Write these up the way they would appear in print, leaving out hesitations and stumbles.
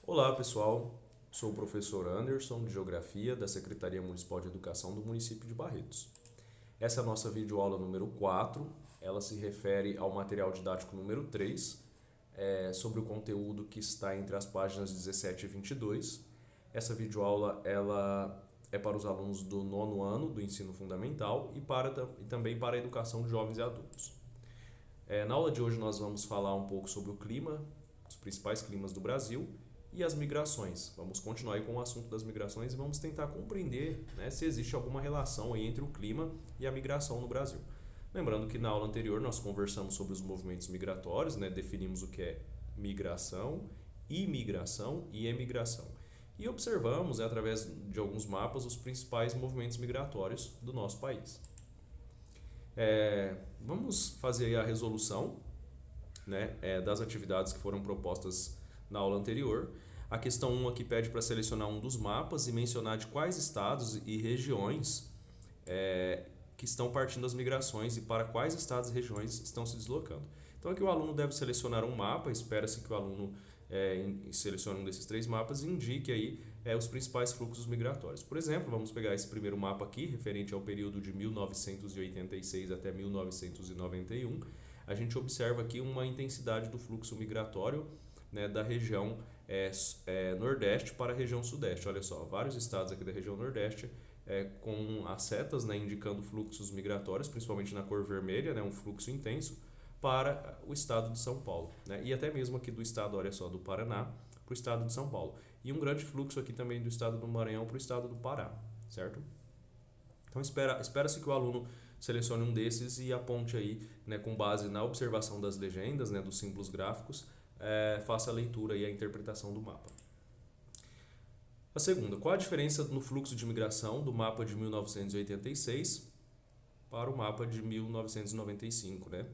Olá, pessoal. Sou o professor Anderson, de Geografia, da Secretaria Municipal de Educação do município de Barretos. Essa é a nossa videoaula número 4. Ela se refere ao material didático número 3, sobre o conteúdo que está entre as páginas 17 e 22. Essa videoaula ela é para os alunos do nono ano do ensino fundamental e também para a educação de jovens e adultos. Na aula de hoje nós vamos falar um pouco sobre o clima, os principais climas do Brasil e as migrações. Vamos continuar aí com o assunto das migrações e vamos tentar compreender, né, se existe alguma relação aí entre o clima e a migração no Brasil. Lembrando que na aula anterior nós conversamos sobre os movimentos migratórios, né, definimos o que é migração, imigração e emigração. E observamos, através de alguns mapas, os principais movimentos migratórios do nosso país. Vamos fazer aí a resolução, né, das atividades que foram propostas na aula anterior. A questão 1 aqui pede para selecionar um dos mapas e mencionar de quais estados e regiões que estão partindo as migrações e para quais estados e regiões estão se deslocando. Então aqui o aluno deve selecionar um mapa, espera-se que o aluno selecione um desses três mapas e indique aí os principais fluxos migratórios. Por exemplo, vamos pegar esse primeiro mapa aqui, referente ao período de 1986 até 1991. A gente observa aqui uma intensidade do fluxo migratório, né, da região Nordeste para a região Sudeste. Olha só, vários estados aqui da região Nordeste com as setas, né, indicando fluxos migratórios, principalmente na cor vermelha, né, um fluxo intenso, para o estado de São Paulo, né, e até mesmo aqui do estado, olha só, do Paraná para o estado de São Paulo. E um grande fluxo aqui também do estado do Maranhão para o estado do Pará, certo? Então espera-se que o aluno selecione um desses e aponte aí, né, com base na observação das legendas, né, dos símbolos gráficos, faça a leitura e a interpretação do mapa. A segunda, qual a diferença no fluxo de migração do mapa de 1986 para o mapa de 1995, né?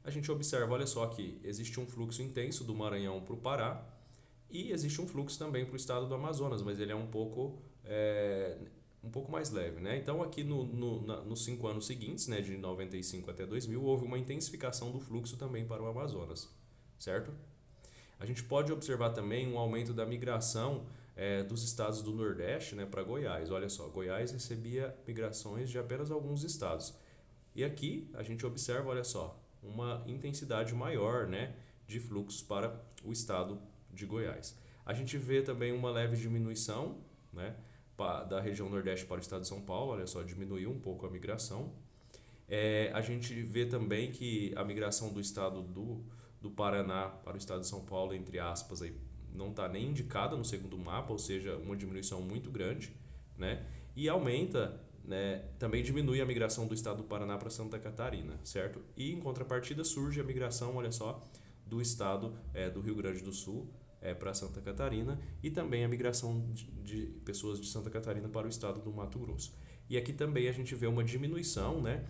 A gente observa, olha só aqui, existe um fluxo intenso do Maranhão para o Pará e existe um fluxo também para o estado do Amazonas, mas ele é um pouco mais leve, né? Então aqui nos 5 anos seguintes, né, de 95 até 2000, houve uma intensificação do fluxo também para o Amazonas, certo? A gente pode observar também um aumento da migração dos estados do Nordeste, né, para Goiás. Olha só, Goiás recebia migrações de apenas alguns estados. E aqui a gente observa, olha só, uma intensidade maior, né, de fluxos para o estado de Goiás. A gente vê também uma leve diminuição, né, da região Nordeste para o estado de São Paulo. Olha só, diminuiu um pouco a migração. A gente vê também que a migração do estado do Paraná para o estado de São Paulo, entre aspas, aí, não está nem indicada no segundo mapa, ou seja, uma diminuição muito grande, né? E aumenta, né, também diminui a migração do estado do Paraná para Santa Catarina, certo? E em contrapartida surge a migração, olha só, do estado do Rio Grande do Sul para Santa Catarina e também a migração de pessoas de Santa Catarina para o estado do Mato Grosso. E aqui também a gente vê uma diminuição, né,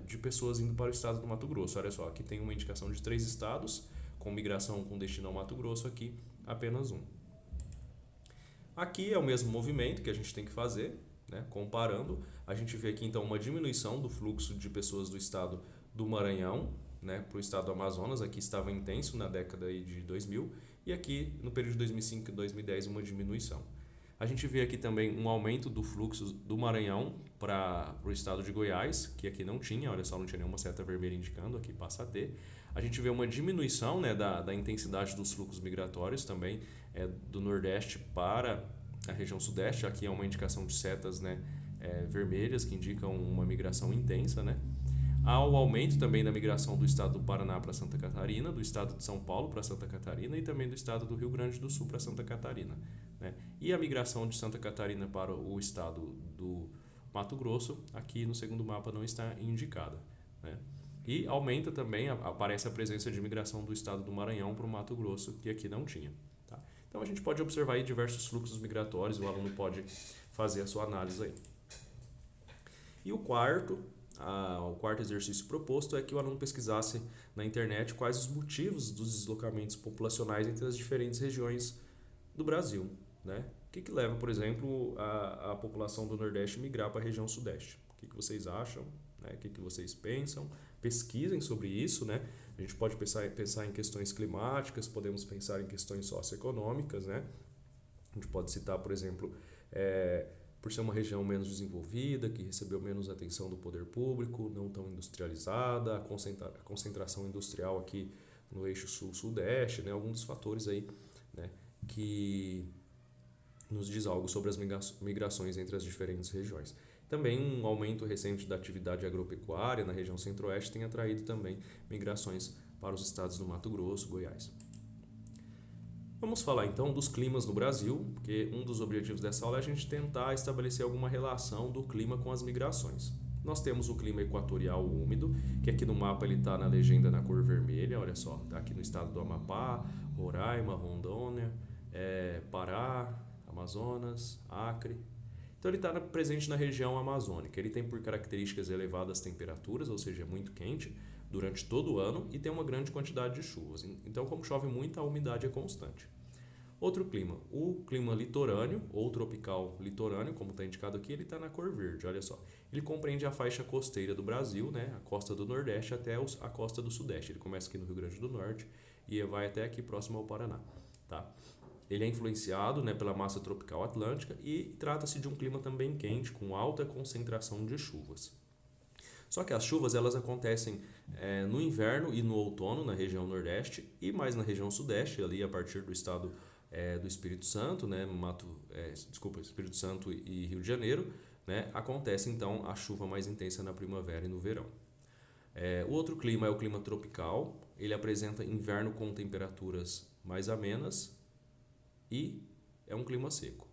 de pessoas indo para o estado do Mato Grosso. Olha só, aqui tem uma indicação de 3 estados com migração com destino ao Mato Grosso, aqui apenas um. Aqui é o mesmo movimento que a gente tem que fazer, né? Comparando, a gente vê aqui então uma diminuição do fluxo de pessoas do estado do Maranhão, né, para o estado do Amazonas. Aqui estava intenso na década aí de 2000 e aqui no período de 2005 e 2010 uma diminuição. A gente vê aqui também um aumento do fluxo do Maranhão para o estado de Goiás, que aqui não tinha, olha só, não tinha nenhuma seta vermelha indicando, aqui passa a ter. A gente vê uma diminuição, né, da intensidade dos fluxos migratórios também do Nordeste para a região Sudeste. Aqui é uma indicação de setas, né, vermelhas que indicam uma migração intensa, né? Há o aumento também da migração do estado do Paraná para Santa Catarina, do estado de São Paulo para Santa Catarina e também do estado do Rio Grande do Sul para Santa Catarina, né? E a migração de Santa Catarina para o estado do Mato Grosso, aqui no segundo mapa não está indicada, né? E aumenta também, aparece a presença de migração do estado do Maranhão para o Mato Grosso, que aqui não tinha, tá? Então a gente pode observar aí diversos fluxos migratórios, o aluno pode fazer a sua análise aí. E o quarto exercício proposto é que o aluno pesquisasse na internet quais os motivos dos deslocamentos populacionais entre as diferentes regiões do Brasil, né? O que leva, por exemplo, a população do Nordeste migrar para a região Sudeste? O que vocês acham? Né? O que vocês pensam? Pesquisem sobre isso, né? A gente pode pensar em questões climáticas, podemos pensar em questões socioeconômicas, né? A gente pode citar, por exemplo, por ser uma região menos desenvolvida, que recebeu menos atenção do poder público, não tão industrializada, a concentração industrial aqui no eixo sul-sudeste, né? Alguns dos fatores aí, né, que nos diz algo sobre as migrações entre as diferentes regiões. Também um aumento recente da atividade agropecuária na região centro-oeste tem atraído também migrações para os estados do Mato Grosso, Goiás. Vamos falar então dos climas no Brasil, porque um dos objetivos dessa aula é a gente tentar estabelecer alguma relação do clima com as migrações. Nós temos o clima equatorial úmido, que aqui no mapa ele está na legenda na cor vermelha, olha só, está aqui no estado do Amapá, Roraima, Rondônia, Pará, Amazonas, Acre. Então ele está presente na região amazônica. Ele tem por características elevadas temperaturas, ou seja, é muito quente durante todo o ano e tem uma grande quantidade de chuvas. Então, como chove muito, a umidade é constante. Outro clima, o clima litorâneo ou tropical litorâneo, como está indicado aqui, ele está na cor verde, olha só. Ele compreende a faixa costeira do Brasil, né, a costa do Nordeste até a costa do Sudeste. Ele começa aqui no Rio Grande do Norte e vai até aqui próximo ao Paraná. Tá? Ele é influenciado, né, pela massa tropical atlântica e trata-se de um clima também quente, com alta concentração de chuvas. Só que as chuvas elas acontecem no inverno e no outono na região Nordeste e mais na região Sudeste, ali a partir do estado do Espírito Santo, né, Espírito Santo e Rio de Janeiro, né, acontece então a chuva mais intensa na primavera e no verão. O outro clima é o clima tropical, ele apresenta inverno com temperaturas mais amenas e é um clima seco.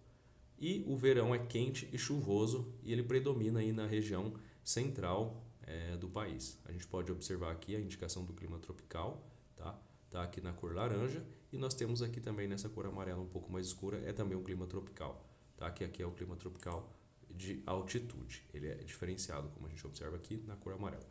E o verão é quente e chuvoso e ele predomina aí na região central do país. A gente pode observar aqui a indicação do clima tropical, tá? Tá aqui na cor laranja e nós temos aqui também nessa cor amarela um pouco mais escura, é também um clima tropical, tá? Que aqui é o clima tropical de altitude. Ele é diferenciado, como a gente observa aqui na cor amarela.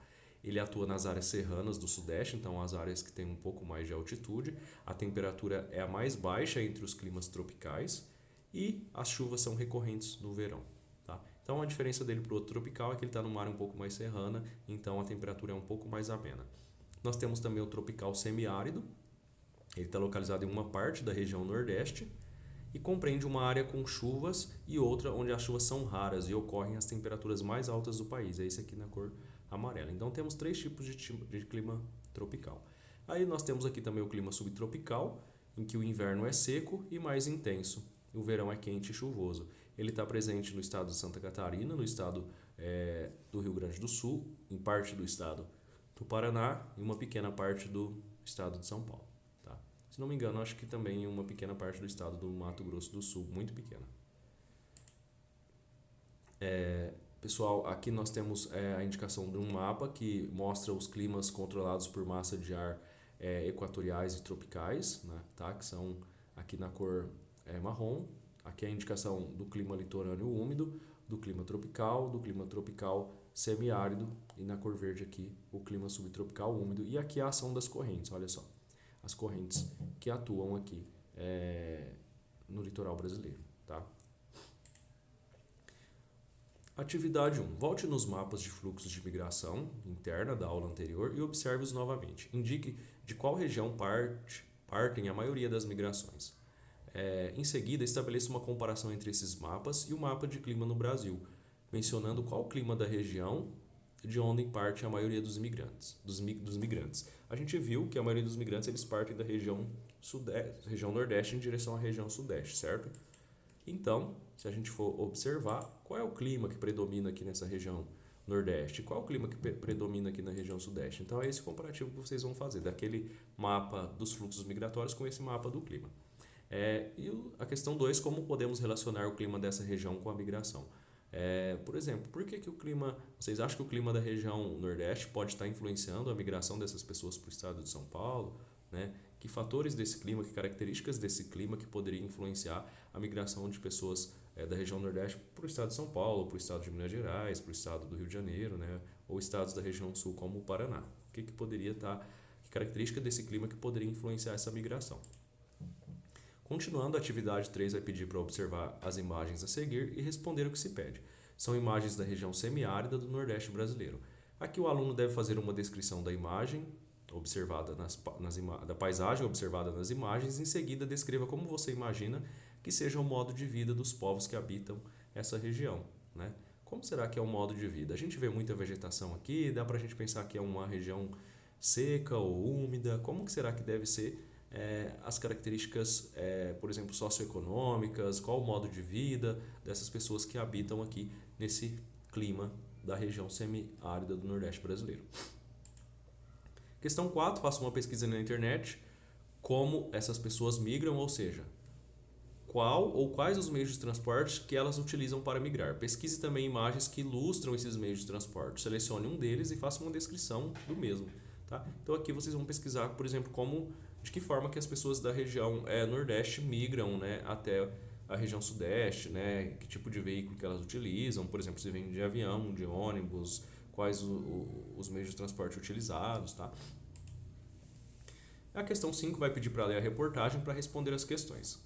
Ele atua nas áreas serranas do Sudeste, então as áreas que têm um pouco mais de altitude. A temperatura é a mais baixa entre os climas tropicais e as chuvas são recorrentes no verão. Tá? Então a diferença dele para o outro tropical é que ele está numa área um pouco mais serrana, então a temperatura é um pouco mais amena. Nós temos também o tropical semiárido, ele está localizado em uma parte da região Nordeste e compreende uma área com chuvas e outra onde as chuvas são raras e ocorrem as temperaturas mais altas do país. É esse aqui na cor amarela. Então temos três tipos de clima tropical. Aí nós temos aqui também o clima subtropical, em que o inverno é seco e mais intenso. O verão é quente e chuvoso. Ele está presente no estado de Santa Catarina, no estado do Rio Grande do Sul, em parte do estado do Paraná e uma pequena parte do estado de São Paulo. Tá? Se não me engano, acho que também uma pequena parte do estado do Mato Grosso do Sul, muito pequena. Pessoal, aqui nós temos a indicação de um mapa que mostra os climas controlados por massa de ar equatoriais e tropicais, né, tá? Que são aqui na cor marrom. Aqui é a indicação do clima litorâneo úmido, do clima tropical semiárido e na cor verde aqui o clima subtropical úmido. E aqui a ação das correntes, olha só, as correntes que atuam aqui no litoral brasileiro, tá? Atividade 1. Volte nos mapas de fluxos de migração interna da aula anterior e observe-os novamente. Indique de qual região partem a maioria das migrações. Em seguida, estabeleça uma comparação entre esses mapas e o mapa de clima no Brasil, mencionando qual o clima da região de onde parte a maioria dos migrantes. A gente viu que a maioria dos migrantes eles partem da região Nordeste em direção à região Sudeste, certo? Então, se a gente for observar, qual é o clima que predomina aqui nessa região Nordeste? Qual é o clima que predomina aqui na região Sudeste? Então, é esse comparativo que vocês vão fazer, daquele mapa dos fluxos migratórios com esse mapa do clima. E a questão 2, como podemos relacionar o clima dessa região com a migração? Por exemplo, por que o clima, vocês acham que o clima da região Nordeste pode estar influenciando a migração dessas pessoas para o estado de São Paulo? Né? Que fatores desse clima, que características desse clima que poderiam influenciar a migração de pessoas da região Nordeste para o estado de São Paulo, para o estado de Minas Gerais, para o estado do Rio de Janeiro, né? Ou estados da região Sul como o Paraná? Que poderia estar, que característica desse clima que poderia influenciar essa migração? Continuando, a atividade 3 vai pedir para observar as imagens a seguir e responder o que se pede. São imagens da região semiárida do Nordeste brasileiro. Aqui o aluno deve fazer uma descrição da imagem, observada da paisagem observada nas imagens. Em seguida, descreva como você imagina que seja o modo de vida dos povos que habitam essa região, né? Como será que é o modo de vida? A gente vê muita vegetação aqui, dá para a gente pensar que é uma região seca ou úmida. Como que será que deve ser as características, por exemplo, socioeconômicas? Qual o modo de vida dessas pessoas que habitam aqui nesse clima da região semiárida do Nordeste brasileiro? Questão 4, faça uma pesquisa na internet como essas pessoas migram, ou seja, qual ou quais os meios de transporte que elas utilizam para migrar. Pesquise também imagens que ilustram esses meios de transporte. Selecione um deles e faça uma descrição do mesmo. Tá? Então aqui vocês vão pesquisar, por exemplo, de que forma que as pessoas da região Nordeste migram, né, até a região Sudeste, né, que tipo de veículo que elas utilizam, por exemplo, se vem de avião, de ônibus, quais os meios de transporte utilizados. Tá? A questão 5 vai pedir para ler a reportagem para responder as questões.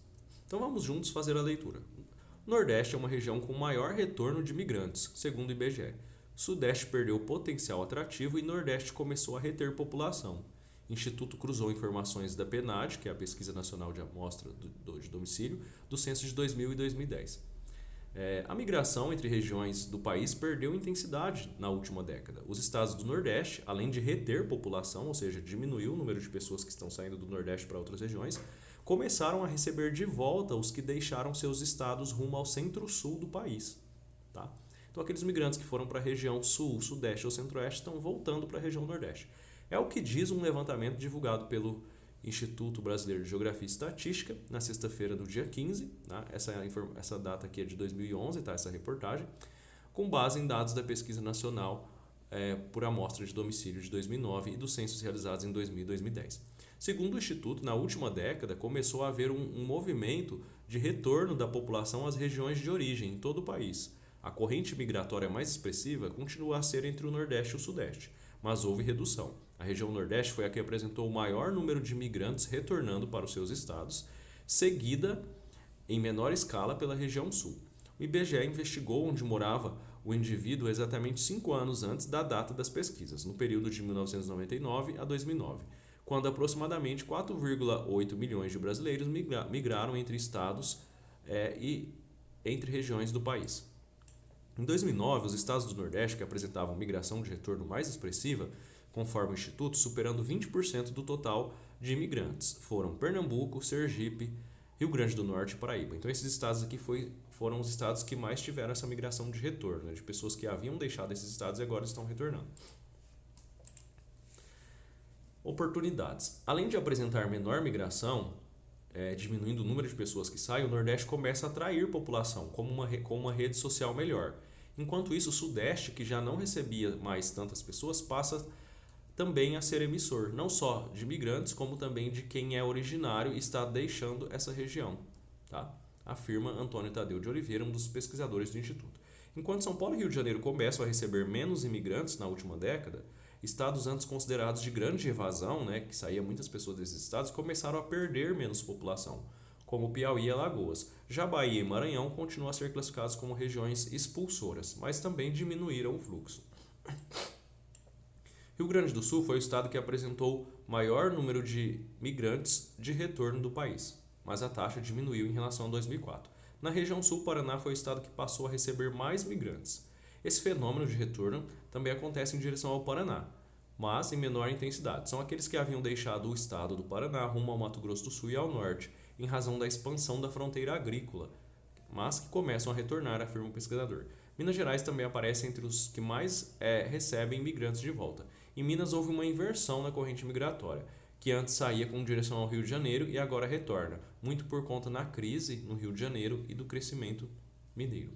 Então vamos juntos fazer a leitura. Nordeste é uma região com maior retorno de imigrantes, segundo o IBGE. Sudeste perdeu potencial atrativo e Nordeste começou a reter população. Instituto cruzou informações da PNAD, que é a Pesquisa Nacional de Amostra de Domicílio, do censo de 2000 e 2010. A migração entre regiões do país perdeu intensidade na última década. Os estados do Nordeste, além de reter população, ou seja, diminuiu o número de pessoas que estão saindo do Nordeste para outras regiões, começaram a receber de volta os que deixaram seus estados rumo ao centro-sul do país. Tá? Então, aqueles migrantes que foram para a região sul, sudeste ou centro-oeste estão voltando para a região nordeste. É o que diz um levantamento divulgado pelo Instituto Brasileiro de Geografia e Estatística na sexta-feira do dia 15. Tá? Essa data aqui é de 2011, tá? Essa reportagem, com base em dados da Pesquisa Nacional por Amostra de Domicílio de 2009 e dos censos realizados em 2000 e 2010. Segundo o Instituto, na última década começou a haver um movimento de retorno da população às regiões de origem em todo o país. A corrente migratória mais expressiva continua a ser entre o Nordeste e o Sudeste, mas houve redução. A região Nordeste foi a que apresentou o maior número de imigrantes retornando para os seus estados, seguida em menor escala pela região Sul. O IBGE investigou onde morava o indivíduo exatamente 5 anos antes da data das pesquisas, no período de 1999 a 2009. Quando aproximadamente 4,8 milhões de brasileiros migraram entre estados e entre regiões do país. Em 2009, os estados do Nordeste que apresentavam migração de retorno mais expressiva, conforme o Instituto, superando 20% do total de imigrantes, foram Pernambuco, Sergipe, Rio Grande do Norte e Paraíba. Então esses estados aqui foram os estados que mais tiveram essa migração de retorno, né, de pessoas que haviam deixado esses estados e agora estão retornando. Oportunidades. Além de apresentar menor migração, diminuindo o número de pessoas que saem, o Nordeste começa a atrair população com uma rede social melhor. Enquanto isso, o Sudeste, que já não recebia mais tantas pessoas, passa também a ser emissor, não só de imigrantes, como também de quem é originário e está deixando essa região, tá? Afirma Antônio Tadeu de Oliveira, um dos pesquisadores do Instituto. Enquanto São Paulo e Rio de Janeiro começam a receber menos imigrantes na última década, estados antes considerados de grande evasão, né, que saía muitas pessoas desses estados, começaram a perder menos população, como Piauí e Alagoas. Já Bahia e Maranhão continuam a ser classificados como regiões expulsoras, mas também diminuíram o fluxo. Rio Grande do Sul foi o estado que apresentou maior número de migrantes de retorno do país, mas a taxa diminuiu em relação a 2004. Na região sul, Paraná foi o estado que passou a receber mais migrantes. Esse fenômeno de retorno também acontece em direção ao Paraná, mas em menor intensidade. São aqueles que haviam deixado o estado do Paraná rumo ao Mato Grosso do Sul e ao norte, em razão da expansão da fronteira agrícola, mas que começam a retornar, afirma o pesquisador. Minas Gerais também aparece entre os que mais recebem imigrantes de volta. Em Minas houve uma inversão na corrente migratória, que antes saía com direção ao Rio de Janeiro e agora retorna, muito por conta da crise no Rio de Janeiro e do crescimento mineiro.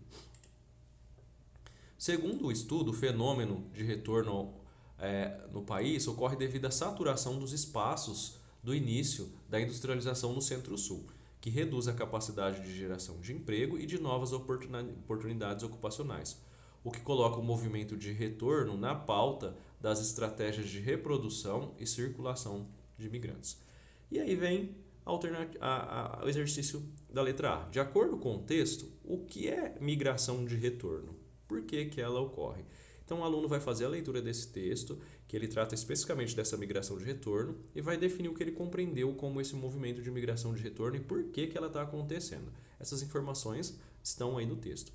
Segundo o estudo, o fenômeno de retorno no país ocorre devido à saturação dos espaços do início da industrialização no Centro-Sul, que reduz a capacidade de geração de emprego e de novas oportunidades ocupacionais, o que coloca o movimento de retorno na pauta das estratégias de reprodução e circulação de imigrantes. E aí vem o exercício da letra A. De acordo com o texto, o que é migração de retorno? Por que ela ocorre? Então o aluno vai fazer a leitura desse texto, que ele trata especificamente dessa migração de retorno, e vai definir o que ele compreendeu como esse movimento de migração de retorno e por que ela está acontecendo. Essas informações estão aí no texto.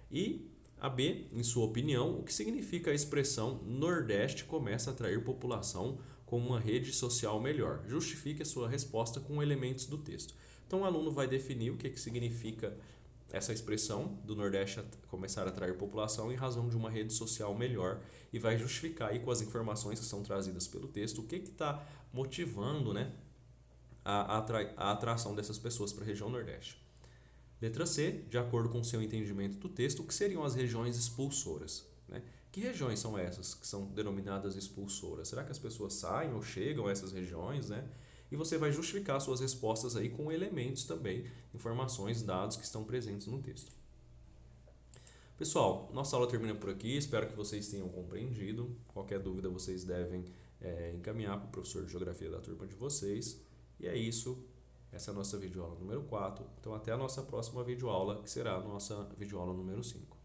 E a B, em sua opinião, o que significa a expressão Nordeste começa a atrair população com uma rede social melhor? Justifique a sua resposta com elementos do texto. Então o aluno vai definir o que significa essa expressão do Nordeste começar a atrair população em razão de uma rede social melhor e vai justificar aí com as informações que são trazidas pelo texto o que está motivando, né, a atração dessas pessoas para a região Nordeste. Letra C, de acordo com o seu entendimento do texto, o que seriam as regiões expulsoras? Né? Que regiões são essas que são denominadas expulsoras? Será que as pessoas saem ou chegam a essas regiões, né? E você vai justificar suas respostas aí com elementos também, informações, dados que estão presentes no texto. Pessoal, nossa aula termina por aqui, espero que vocês tenham compreendido. Qualquer dúvida vocês devem encaminhar para o professor de Geografia da turma de vocês. E é isso, essa é a nossa videoaula número 4. Então até a nossa próxima videoaula, que será a nossa videoaula número 5.